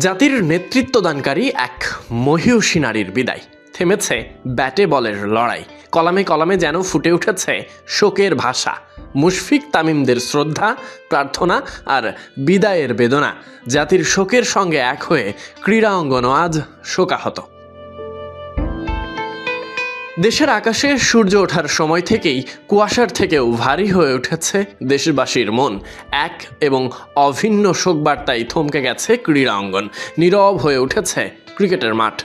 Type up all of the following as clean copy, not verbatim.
জাতির নেতৃত্বদানকারী এক মহিয়সী নারীর বিদায়। থেমেছে ব্যাটে বলের লড়াই, কলামে কলামে যেন ফুটে উঠেছে শোকের ভাষা। মুশফিক তামিমদের শ্রদ্ধা, প্রার্থনা আর বিদায়ের বেদনা। জাতির শোকের সঙ্গে এক হয়ে ক্রীড়া অঙ্গনও আজ শোকাহত। দেশের আকাশে সূর্য ওঠার সময় থেকেই কুয়াশার থেকেও ভারী হয়ে উঠেছে দেশবাসীর মন। এক এবং অভিন্ন শোকবার্তায় থমকে গেছে ক্রীড়া অঙ্গন, নীরব হয়ে উঠেছে ক্রিকেটের মাঠ।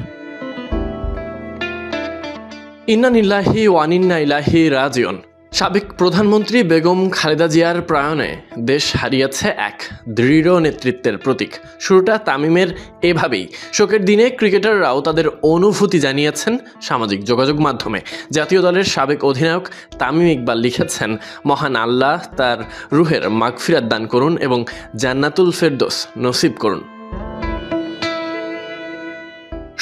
ইন্না লিল্লাহি ওয়া ইন্না ইলাইহি রাজিউন। সাবেক প্রধানমন্ত্রী বেগম খালেদা জিয়ার প্রয়াণে দেশ হারিয়েছে এক দৃঢ় নেতৃত্বের প্রতীক। শুরুটা তামিমের এভাবেই। শোকের দিনে ক্রিকেটাররাও তাদের অনুভূতি জানিয়েছেন সামাজিক যোগাযোগ মাধ্যমে। জাতীয় দলের সাবেক অধিনায়ক তামিম ইকবাল লিখেছেন, মহান আল্লাহ তার রুহের মাগফিরাত দান করুন এবং জান্নাতুল ফেরদৌস নসিব করুন।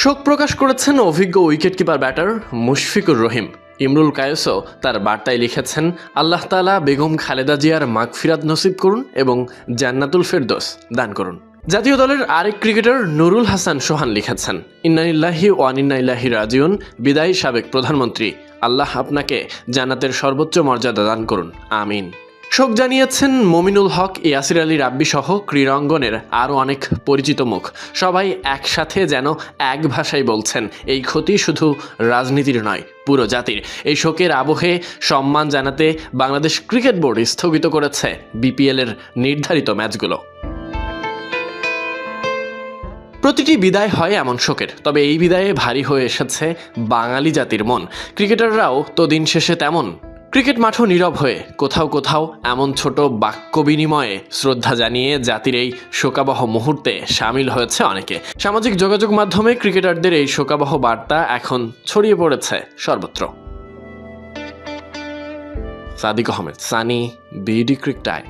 শোক প্রকাশ করেছেন অভিজ্ঞ উইকেটকিপার ব্যাটার মুশফিকুর রহিম। ইমরুল কায়েসও তার বার্তায় লিখেছেন, আল্লাহ তাআলা বেগম খালেদা জিয়ার মাগফিরাত নসিব করুন এবং জান্নাতুল ফেরদৌস দান করুন। জাতীয় দলের আরেক ক্রিকেটার নুরুল হাসান সোহান লিখেছেন, ইন্না লিল্লাহি ওয়া ইন্না ইলাইহি রাজিউন। বিদায়ী সাবেক প্রধানমন্ত্রী, আল্লাহ আপনাকে জান্নাতের সর্বোচ্চ মর্যাদা দান করুন, আমিন। শোক জানিয়েছেন মমিনুল হক, ইয়াসির আলী রাব্বি সহ ক্রীড়াঙ্গনের আরও অনেক পরিচিত মুখ। সবাই একসাথে যেন এক ভাষায় বলছেন, এই ক্ষতি শুধু রাজনীতির নয়, পুরো জাতির। এই শোকের আবহে সম্মান জানাতে বাংলাদেশ ক্রিকেট বোর্ড স্থগিত করেছে বিপিএলের নির্ধারিত ম্যাচগুলো। প্রতিটি বিদায় হয় এমন শোকের, তবে এই বিদায়ে ভারী হয়ে এসেছে বাঙালি জাতির মন। ক্রিকেটাররাও তো দিন শেষে তেমন। ক্রিকেট মাঠও নীরব হয়ে কোথাও কোথাও এমন ছোট বাক্য বিনিময়ে শ্রদ্ধা জানিয়ে জাতির এই শোকাবহ মুহূর্তে সামিল হয়েছে অনেকে। সামাজিক যোগাযোগ মাধ্যমে ক্রিকেটারদের এই শোকাবহ বার্তা এখন ছড়িয়ে পড়েছে সর্বত্র। Sadiq Ahmed, Sunny, BD cric time.